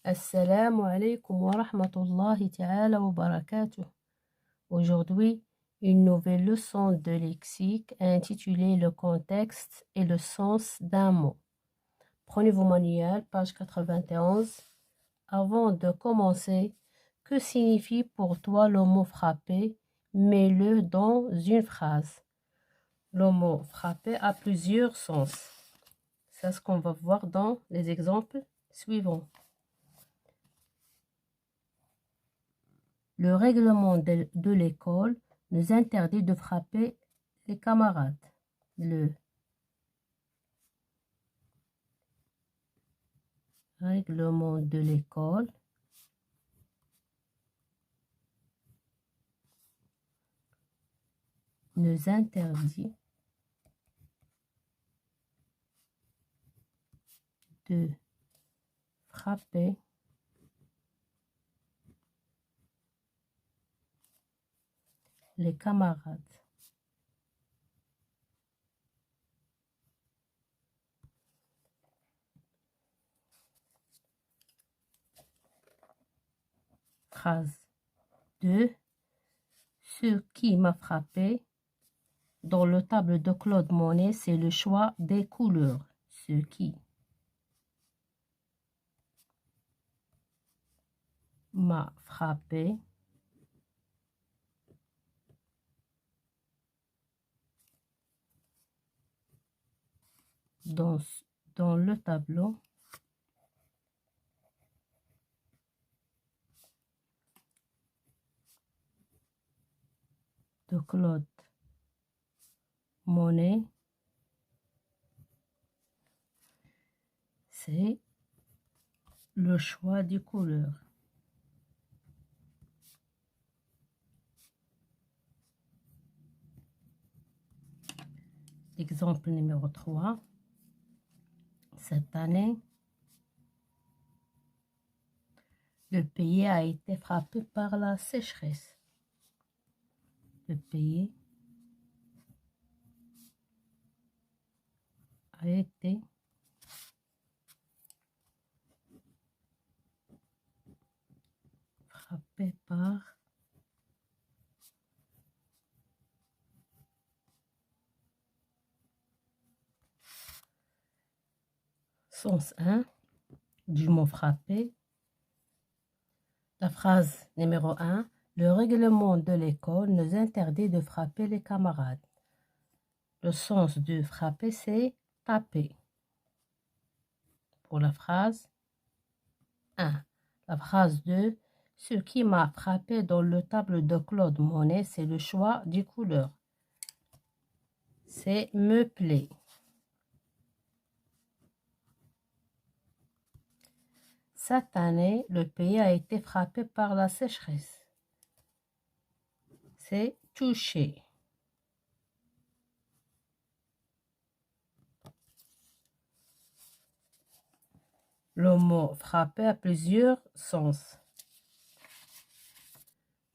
Assalamu alaikum wa rahmatullahi ta'ala wa barakatuh. Aujourd'hui, une nouvelle leçon de lexique intitulée Le contexte et le sens d'un mot. Prenez vos manuels, page 91. Avant de commencer, que signifie pour toi le mot frapper? Mets-le dans une phrase. Le mot frapper a plusieurs sens. C'est ce qu'on va voir dans les exemples suivants. Le règlement de l'école nous interdit de frapper les camarades. Le règlement de l'école nous interdit de frapper les camarades. Phrase 2. Ce qui m'a frappé dans le tableau de Claude Monet, c'est le choix des couleurs. Ce qui m'a frappé dans le tableau de Claude Monet, c'est le choix des couleurs. Exemple numéro 3. Cette année, le pays a été frappé par la sécheresse. Le pays a été frappé par sens 1 du mot frapper. La phrase numéro 1. Le règlement de l'école nous interdit de frapper les camarades. Le sens de frapper, c'est taper. Pour la phrase 1. La phrase 2. Ce qui m'a frappé dans le tableau de Claude Monet, c'est le choix des couleurs. C'est me plaît. Cette année, le pays a été frappé par la sécheresse. C'est touché. Le mot frapper a plusieurs sens.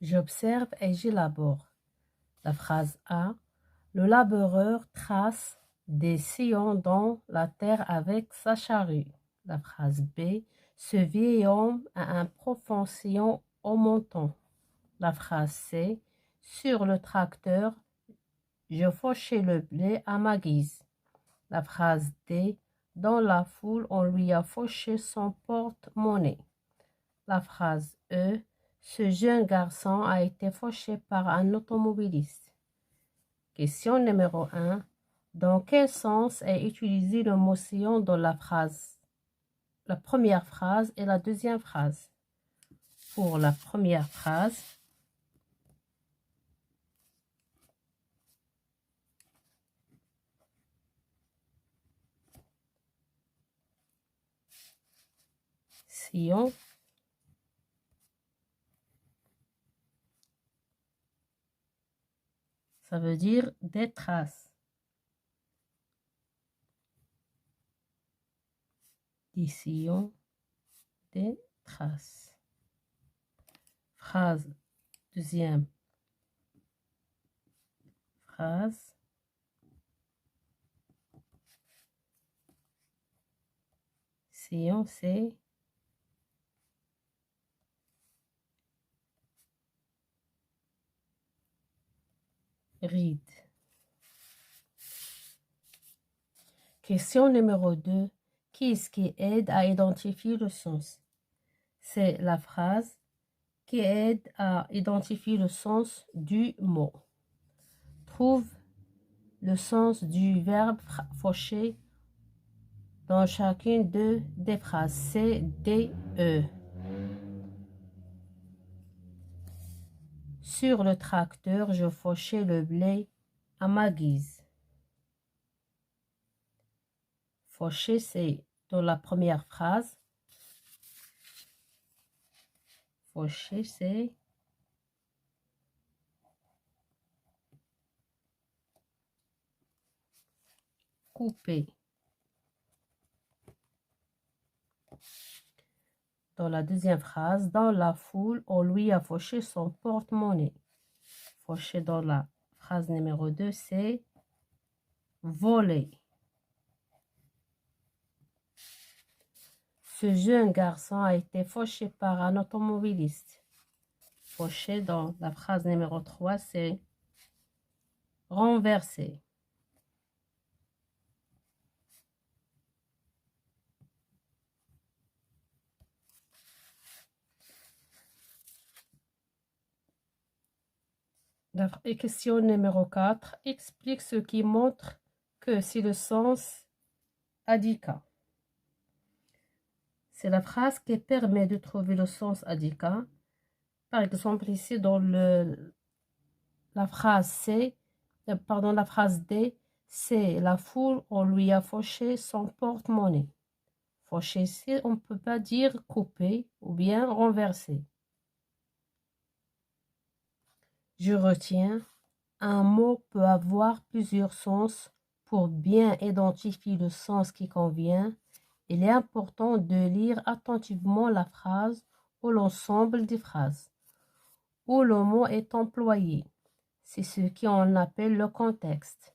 J'observe et j'élabore. La phrase A. Le laboureur trace des sillons dans la terre avec sa charrue. La phrase B. Ce vieil homme a un profond sillon au menton. La phrase C. Sur le tracteur, je fauchais le blé à ma guise. La phrase D. Dans la foule, on lui a fauché son porte-monnaie. La phrase E. Ce jeune garçon a été fauché par un automobiliste. Question numéro 1. Dans quel sens est utilisé le mot sillon dans la phrase? La première phrase et la deuxième phrase. Pour la première phrase, sillon, ça veut dire des traces. Des sillons, des traces. Phrase, deuxième phrase. Sillon, c'est ride. Question numéro 2. Qu'est-ce qui aide à identifier le sens? C'est la phrase qui aide à identifier le sens du mot. Trouve le sens du verbe fauché dans chacune des phrases C, D, E. Sur le tracteur, je fauchais le blé à ma guise. Faucher, c'est dans la première phrase. Faucher, c'est couper. Dans la deuxième phrase, dans la foule, on lui a fauché son porte-monnaie. Faucher dans la phrase numéro 2, c'est voler. Ce jeune garçon a été fauché par un automobiliste. Faucher dans la phrase numéro 3, c'est renverser. Et question numéro 4, explique ce qui montre que c'est le sens adhika. C'est la phrase qui permet de trouver le sens adhika. Par exemple, ici, dans la phrase la phrase D, c'est la foule, on lui a fauché son porte-monnaie. Faucher ici, on ne peut pas dire couper ou bien renverser. Je retiens, un mot peut avoir plusieurs sens. Pour bien identifier le sens qui convient, il est important de lire attentivement la phrase ou l'ensemble des phrases où le mot est employé. C'est ce qu'on appelle le contexte.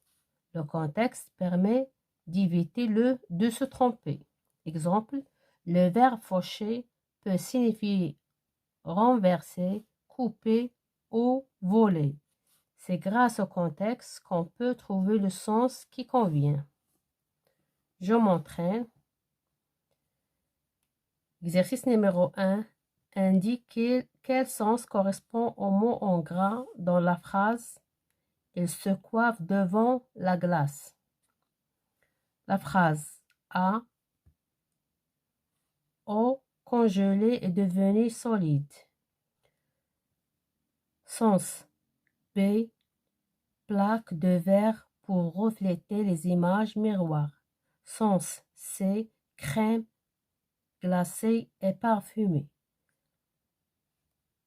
Le contexte permet d'éviter de se tromper. Exemple, le verbe faucher peut signifier renverser, couper ou voler. C'est grâce au contexte qu'on peut trouver le sens qui convient. Je m'entraîne. Exercice numéro 1. Indique quel sens correspond au mot en gras dans la phrase « Il se coiffe devant la glace ». La phrase A. Eau congelée est devenue solide. Sens B. Plaque de verre pour refléter les images miroirs. Sens C. Crème glacée et parfumée.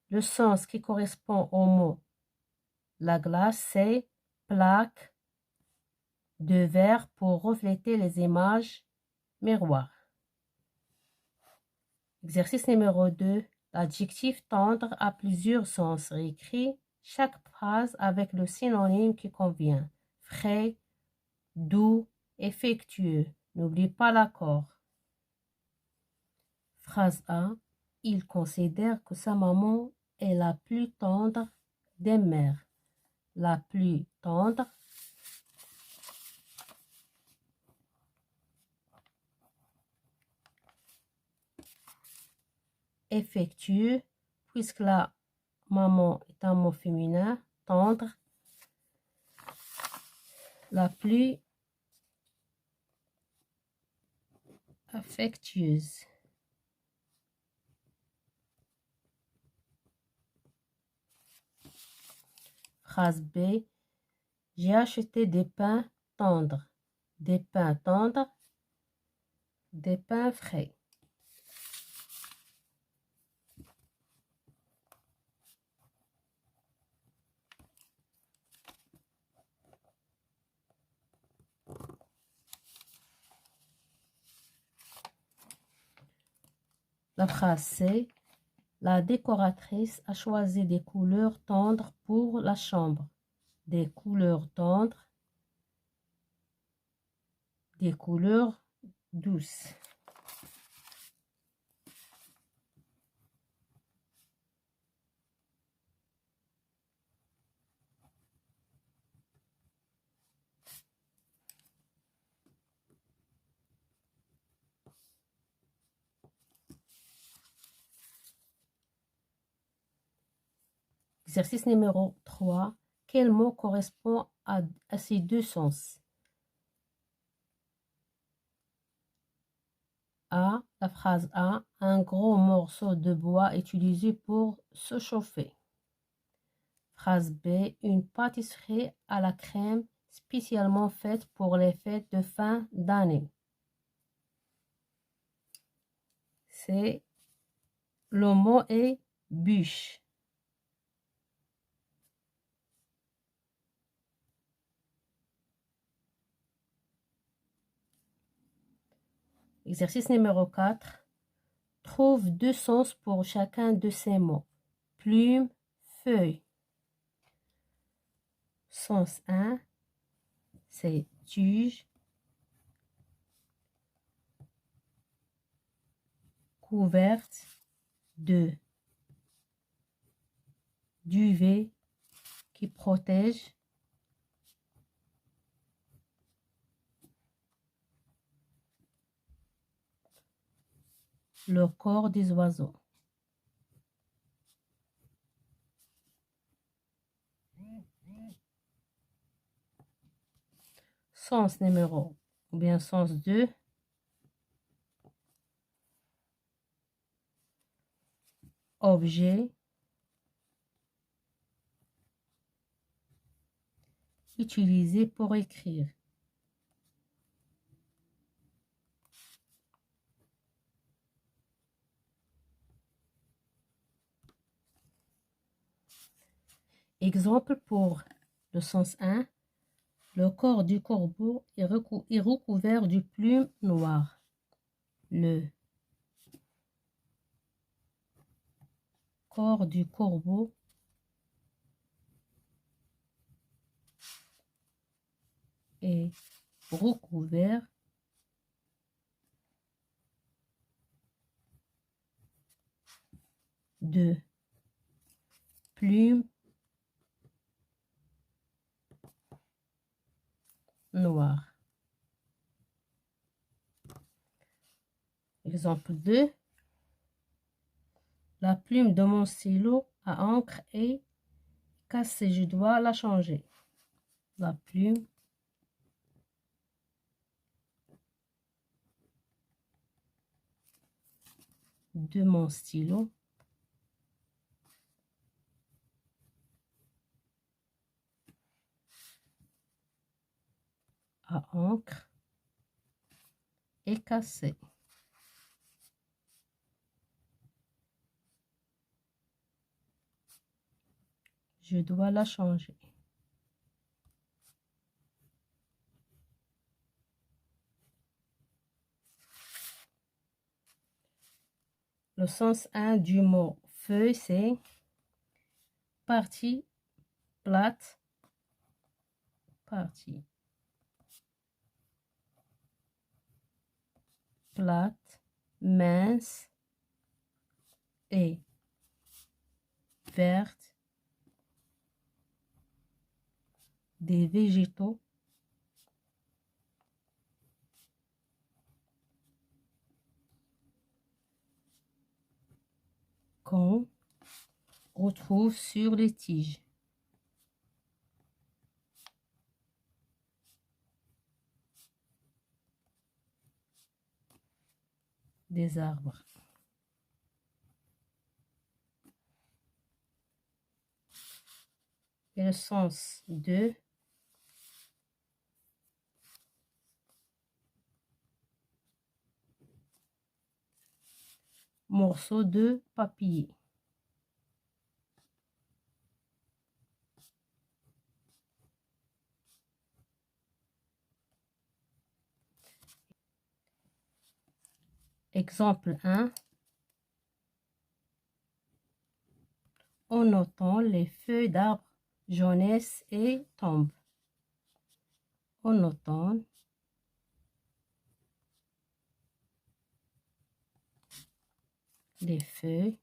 Le sens qui correspond au mot la glace, c'est plaque de verre pour refléter les images miroirs. Exercice numéro 2. L'adjectif tendre a plusieurs sens. Réécris chaque phrase avec le synonyme qui convient. Frais, doux, affectueux. N'oublie pas l'accord. Phrase A. Il considère que sa maman est la plus tendre des mères. La plus tendre. Affectueux, puisque la maman est un mot féminin, tendre. La plus affectueuse. Phrase B. J'ai acheté des pains tendres. Des pains tendres. Des pains frais. La phrase C. La décoratrice a choisi des couleurs tendres pour la chambre. Des couleurs tendres. Des couleurs douces. Exercice numéro 3. Quel mot correspond à ces deux sens? A, la phrase A, un gros morceau de bois utilisé pour se chauffer. Phrase B, une pâtisserie à la crème spécialement faite pour les fêtes de fin d'année. C'est le mot est bûche. Exercice numéro 4. Trouve deux sens pour chacun de ces mots. Plume, feuille. Sens 1, c'est tige, couverte. 2, duvet qui protège. Le corps des oiseaux. Sens numéro, ou bien sens 2. Objet. Utilisé pour écrire. Exemple pour le sens 1. Le corps du corbeau est recouvert de plumes noires. Le corps du corbeau est recouvert de plumes noires. Exemple 2. La plume de mon stylo à encre est cassée, je dois la changer. La plume de mon stylo à encre est cassée. Je dois la changer. Le sens 1 du mot feuille, c'est partie plate, partie plate, mince et verte, des végétaux, qu'on retrouve sur les tiges. Des arbres. Et le sens 2, morceau de papier. Exemple 1. En automne, les feuilles d'arbres jaunissent et tombent. En automne, les feuilles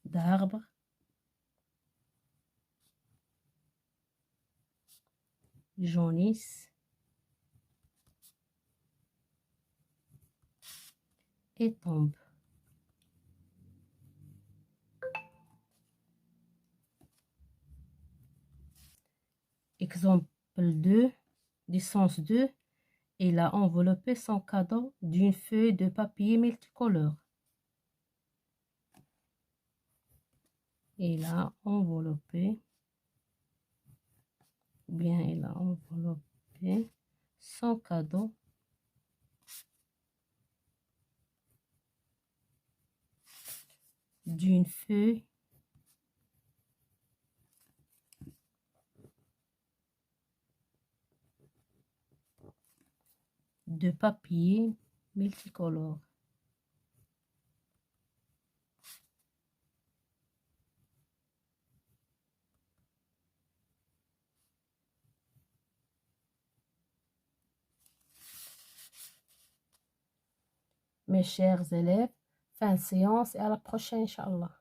d'arbres jaunissent et tombe. Exemple 2, licence 2, il a enveloppé son cadeau d'une feuille de papier multicolore. Il a enveloppé, bien il a enveloppé son cadeau d'une feuille de papier multicolore. Mes chers élèves, fin de séance et à la prochaine, Inch'Allah.